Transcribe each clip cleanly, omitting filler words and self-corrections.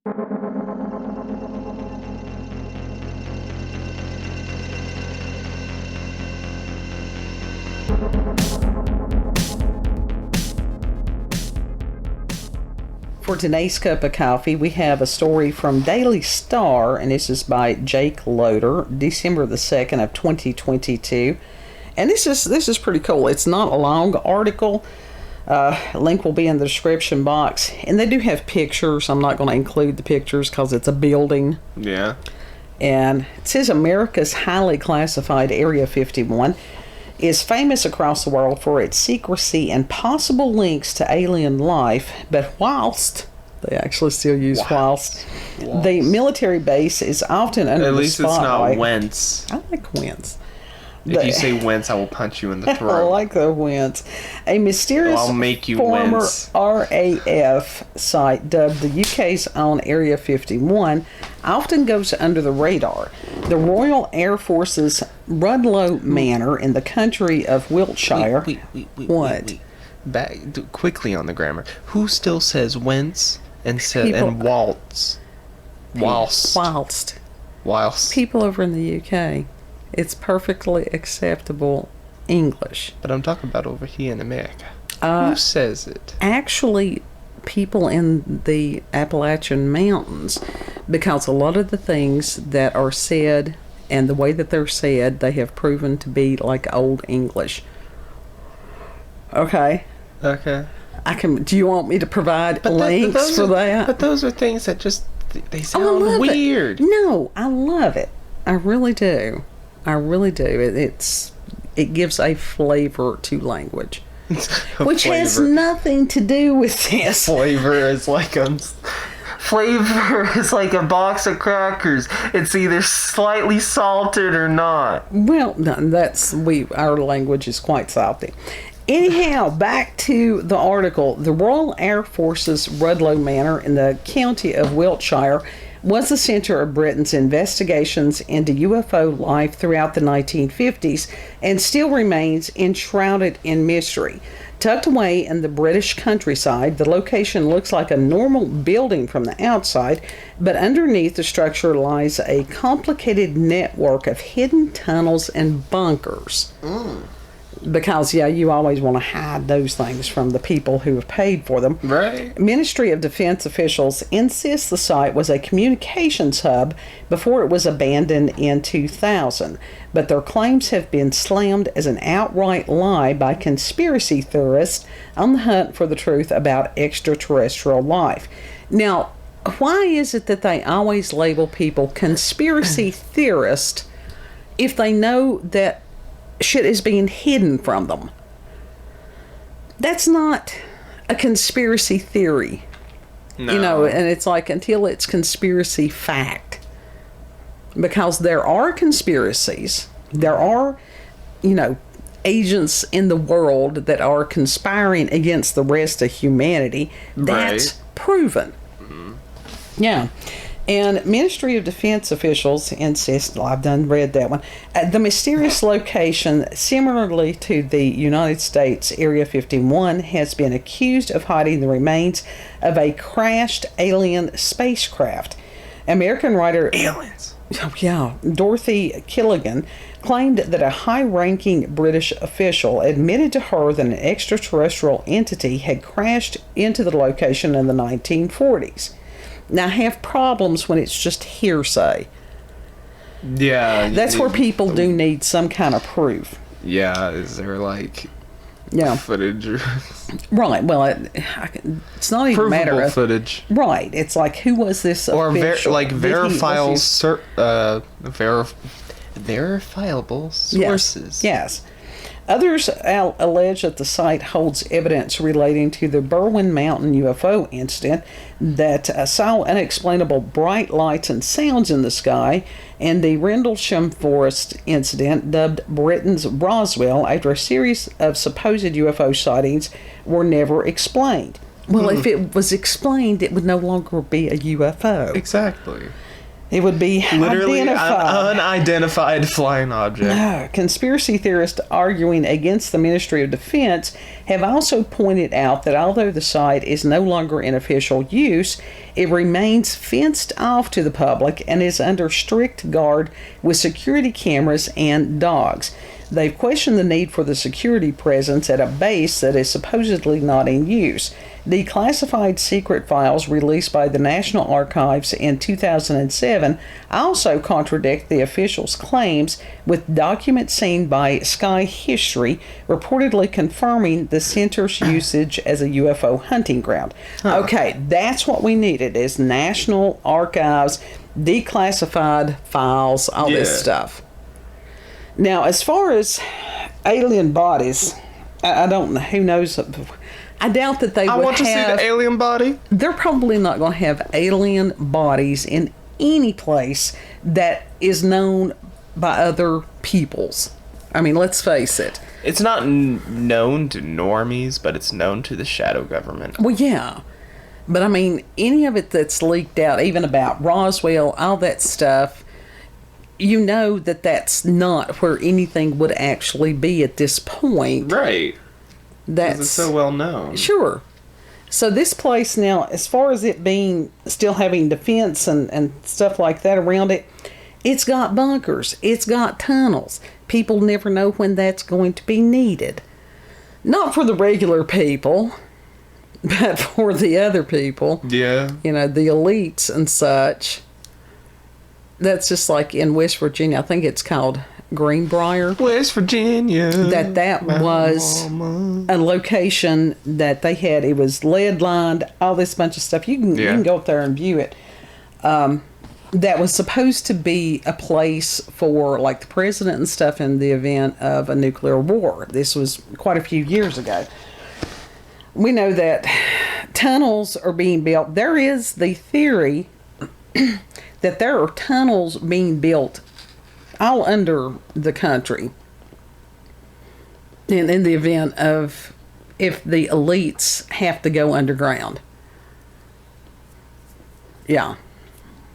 For today's cup of coffee, we have a story from Daily Star, and this is by Jake Loader, December the 2nd of 2022. And this is pretty cool. It's not a long article. Link will be in the description box. And they do have pictures. I'm not going to include the pictures because it's a building. Yeah. And it says America's highly classified Area 51 is famous across the world for its secrecy and possible links to alien life, but whilst they actually still use whilst. The military base is often under the spotlight. At least it's not whence. I like whence. If you say whence, I will punch you in the throat. I like the whence. A mysterious I'll make you former wince. RAF site dubbed the UK's own Area 51 often goes under the radar. The Royal Air Force's Rudloe Manor in the country of Wiltshire. Wait. Back quickly on the grammar. Who still says whence and waltz? Whilst. People over in the UK. It's perfectly acceptable English. But I'm talking about over here in America. Who says it? Actually, people in the Appalachian Mountains, because a lot of the things that are said and the way that they're said, they have proven to be like Old English. Okay. Do you want me to provide links for that? But those are things that just, they sound weird. No, I love it. I really do. It gives a flavor to language, which has nothing to do with this. Flavor is like a box of crackers. It's either slightly salted or not. Well, no, our language is quite salty. Anyhow, back to the article. The Royal Air Force's Rudloe Manor in the county of Wiltshire was the center of Britain's investigations into UFO life throughout the 1950s and still remains enshrouded in mystery. Tucked away in the British countryside, the location looks like a normal building from the outside, but underneath the structure lies a complicated network of hidden tunnels and bunkers. Because, you always want to hide those things from the people who have paid for them. Right. Ministry of Defense officials insist the site was a communications hub before it was abandoned in 2000. But their claims have been slammed as an outright lie by conspiracy theorists on the hunt for the truth about extraterrestrial life. Now, why is it that they always label people conspiracy theorists if they know that shit is being hidden from them? That's not a conspiracy theory. No. And it's like until it's conspiracy fact. Because there are conspiracies. There are, agents in the world that are conspiring against the rest of humanity. That's proven. Mm-hmm. Yeah. And Ministry of Defense officials insist, I've read that one, the mysterious location, similarly to the United States Area 51, has been accused of hiding the remains of a crashed alien spacecraft. American writer Dorothy Killigan claimed that a high-ranking British official admitted to her that an extraterrestrial entity had crashed into the location in the 1940s. Now, I have problems when it's just hearsay. Yeah. That's where people do need some kind of proof. Yeah, is there footage? Right, well, it's not even a matter of footage. Right, it's like, who was this official? Or verifiable sources. Yes. Others allege that the site holds evidence relating to the Berwyn Mountain UFO incident that saw unexplainable bright lights and sounds in the sky, and the Rendlesham Forest incident, dubbed Britain's Roswell, after a series of supposed UFO sightings were never explained. Well, if it was explained, it would no longer be a UFO. Exactly. It would be Literally identified. an unidentified flying object. Conspiracy theorists arguing against the Ministry of Defense have also pointed out that although the site is no longer in official use, it remains fenced off to the public and is under strict guard with security cameras and dogs. They've questioned the need for the security presence at a base that is supposedly not in use. Declassified secret files released by the National Archives in 2007 also contradict the officials' claims, with documents seen by Sky History reportedly confirming the center's usage as a UFO hunting ground. Okay, that's what we needed, is National Archives, declassified files, all this stuff. Now, as far as alien bodies, I don't know, who knows. I doubt that they would have... I want to see the alien body. They're probably not going to have alien bodies in any place that is known by other peoples. I mean, let's face it. It's not known to normies, but it's known to the shadow government. Well, yeah. But I mean, any of it that's leaked out, even about Roswell, all that stuff, you know that that's not where anything would actually be at this point. Right. That's it's so well known. Sure. So this place now, as far as it being still having defense and stuff like that around it, it's got bunkers. It's got tunnels. People never know when that's going to be needed. Not for the regular people, but for the other people. Yeah. You know, the elites and such. That's just like in West Virginia. I think it's called Greenbrier. West Virginia. That was a location that they had. It was lead lined, all this bunch of stuff. You can go up there and view it. That was supposed to be a place for like the president and stuff in the event of a nuclear war. This was quite a few years ago. We know that tunnels are being built. There is the theory that there are tunnels being built all under the country. And in the event of if the elites have to go underground. Yeah.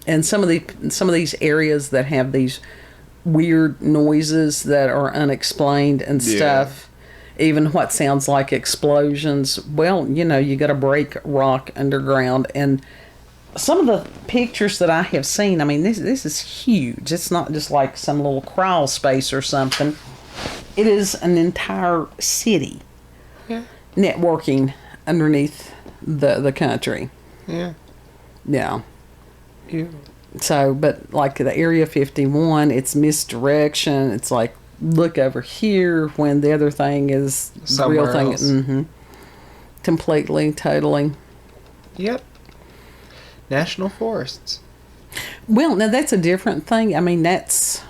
And some of these areas that have these weird noises that are unexplained and stuff, even what sounds like explosions, well, you know, you got to break rock underground. And some of the pictures that I have seen, I mean, this is huge. It's not just like some little crawl space or something. It is an entire city networking underneath the country. Yeah. Yeah. So, but like the Area 51, it's misdirection. It's like, look over here when the other thing is somewhere the real thing. Else. Mm-hmm. Completely, totally. Yep. National forests. Well, now that's a different thing. I mean, that's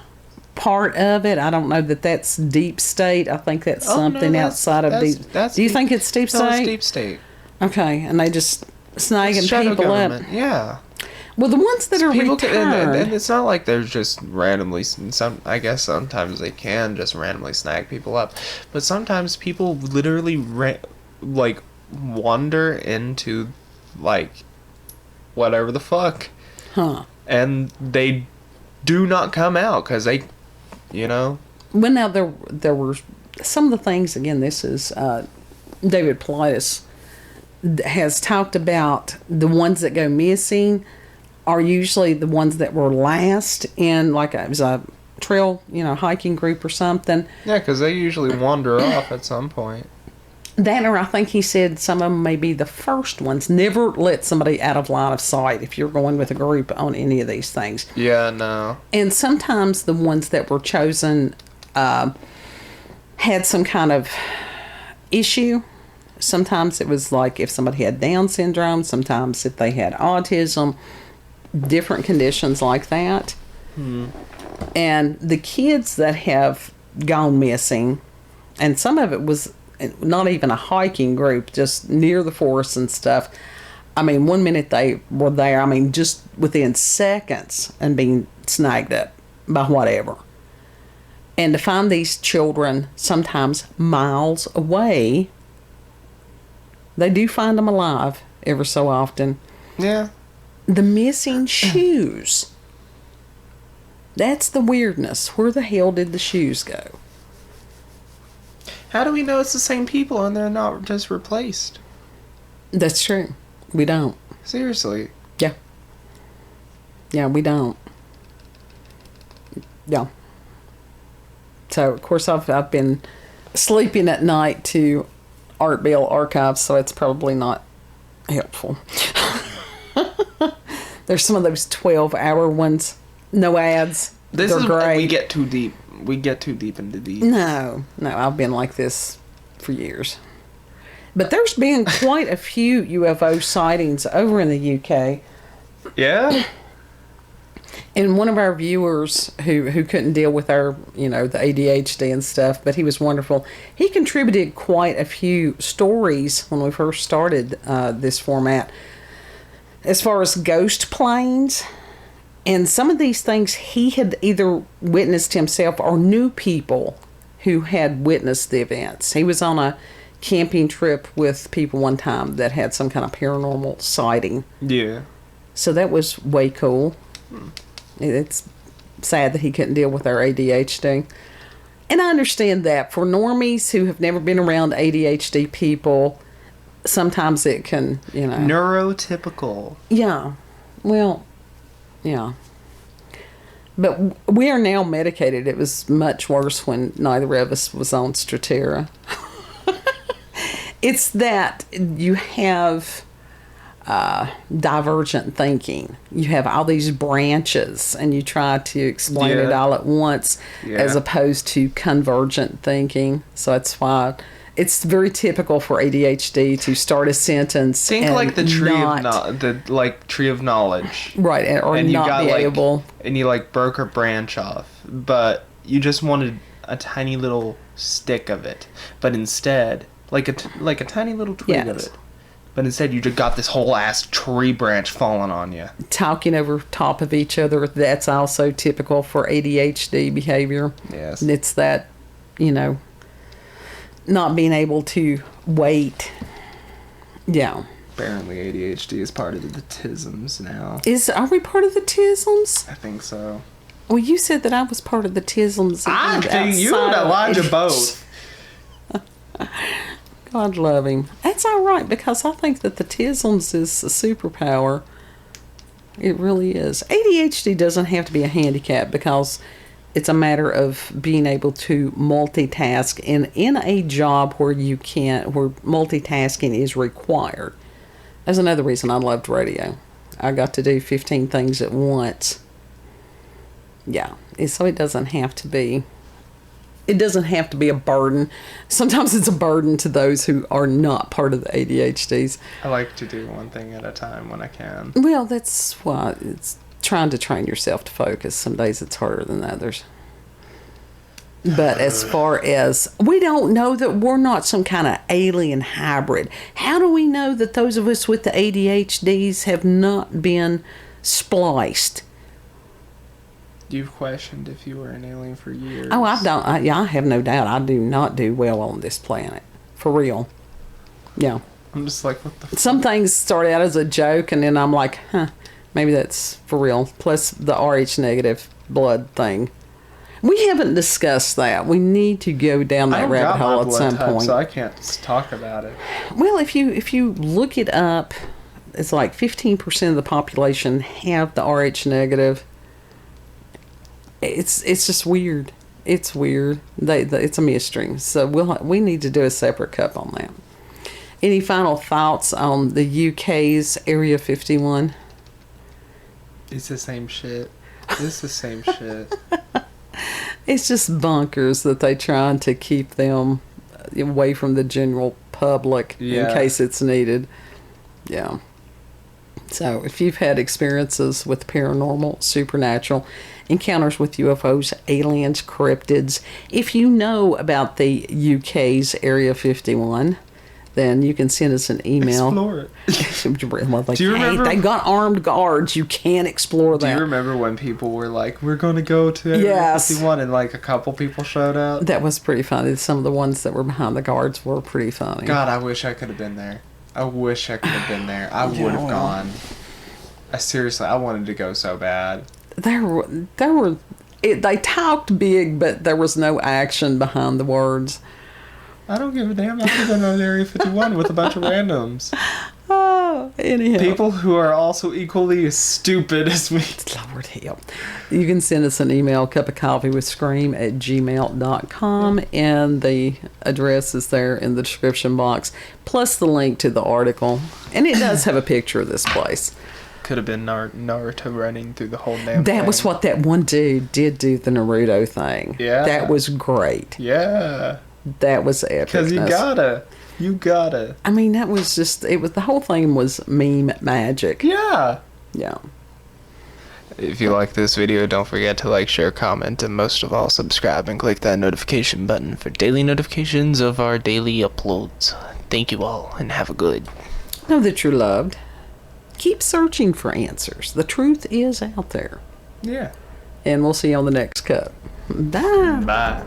part of it. I don't know that that's deep state. I think that's something outside of deep. Do you think it's deep state? No, it's deep state. Okay, and they just snagging people government. up. Yeah. Well, the ones that are returned, and it's not like they're just randomly. I guess sometimes they can just randomly snag people up, but sometimes people literally wander into whatever the fuck, and they do not come out because they, you know. Well, now there were some of the things. Again, this is David Politis has talked about the ones that go missing are usually the ones that were last in, like it was a trail, hiking group or something. Yeah, because they usually wander off at some point. That, or I think he said some of them may be the first ones. Never let somebody out of line of sight if you're going with a group on any of these things. Yeah, no. And sometimes the ones that were chosen had some kind of issue. Sometimes it was like if somebody had Down syndrome, sometimes if they had autism, different conditions like that. And the kids that have gone missing, and some of it was not even a hiking group, just near the forest and stuff. I mean, one minute they were there, I mean, just within seconds and being snagged up by whatever. And to find these children sometimes miles away, they do find them alive ever so often. Yeah. The missing shoes. That's the weirdness. Where the hell did the shoes go? How do we know it's the same people and they're not just replaced? That's true. We don't. Seriously. Yeah. Yeah, we don't. Yeah. So, of course, I've been sleeping at night to Art Bell archives, so it's probably not helpful. There's some of those 12-hour ones. No ads. This They're is great. we get too deep. We get too deep into these. No, I've been like this for years. But there's been quite a few UFO sightings over in the UK. Yeah? And one of our viewers who couldn't deal with our, the ADHD and stuff, but he was wonderful. He contributed quite a few stories when we first started this format as far as ghost planes. And some of these things he had either witnessed himself or knew people who had witnessed the events. He was on a camping trip with people one time that had some kind of paranormal sighting. Yeah. So that was way cool. It's sad that he couldn't deal with our ADHD. And I understand that. For normies who have never been around ADHD people, sometimes it can, Neurotypical. Yeah. Well, yeah. But we are now medicated. It was much worse when neither of us was on Stratera. It's that you have divergent thinking. You have all these branches and you try to explain it all at once as opposed to convergent thinking. So that's why it's very typical for ADHD to start a sentence. Think and like the tree of knowledge. Right, or and not be able. And you broke a branch off, but you just wanted a tiny little stick of it. But instead, like a tiny little twig of it. But instead, you just got this whole ass tree branch falling on you. Talking over top of each other, that's also typical for ADHD behavior. Yes. And it's that, not being able to wait. Yeah. Apparently, ADHD is part of the TISMs now. Are we part of the TISMs? I think so. Well, you said that I was part of the TISMs. I think you and Elijah both. God love him. That's all right, because I think that the TISMs is a superpower. It really is. ADHD doesn't have to be a handicap because it's a matter of being able to multitask in a job where multitasking is required. That's another reason I loved radio. I got to do 15 things at once. Yeah. So it doesn't have to be a burden. Sometimes it's a burden to those who are not part of the ADHDs. I like to do one thing at a time when I can. Well, that's why it's trying to train yourself to focus. Some days it's harder than others. But as far as, we don't know that we're not some kind of alien hybrid. How do we know that those of us with the ADHDs have not been spliced? You've questioned if you were an alien for years. Oh, I have no doubt. I do not do well on this planet. For real. Yeah. I'm just like, what the fuck? Some things start out as a joke, and then I'm like, maybe that's for real. Plus the Rh negative blood thing. We haven't discussed that. We need to go down that rabbit hole at some point. So I can't just talk about it. Well, if you look it up, it's like 15% of the population have the Rh negative. It's just weird. It's weird. It's a mystery. So we need to do a separate cup on that. Any final thoughts on the UK's Area 51? It's the same shit. It's the same shit. It's just bunkers that they trying to keep them away from the general public in case it's needed. Yeah. So if you've had experiences with paranormal, supernatural, encounters with UFOs, aliens, cryptids, if you know about the UK's Area 51, then you can send us an email. Explore it. Do you remember? They got armed guards. You can't explore that. Do you remember when people were like, we're going to go to Area 51, and a couple people showed up? That was pretty funny. Some of the ones that were behind the guards were pretty funny. God, I wish I could have been there. I wish I could have been there. I would have gone. I wanted to go so bad. There were They talked big, but there was no action behind the words. I don't give a damn. I'm going to go to Area 51 with a bunch of randoms. Oh, anyhow. People who are also equally as stupid as me. Lord help. You can send us an email, cupofcoffeewithscream@gmail.com, and the address is there in the description box, plus the link to the article. And it does have a picture of this place. Could have been Naruto running through the whole damn thing. That was what that one dude did do, the Naruto thing. Yeah. That was great. Yeah. That was epic. Because you gotta. I mean, that was just, the whole thing was meme magic. Yeah. Yeah. If you like this video, don't forget to like, share, comment, and most of all, subscribe and click that notification button for daily notifications of our daily uploads. Thank you all, and have a good. Know that you're loved. Keep searching for answers. The truth is out there. Yeah. And we'll see you on the next cup. Bye. Bye.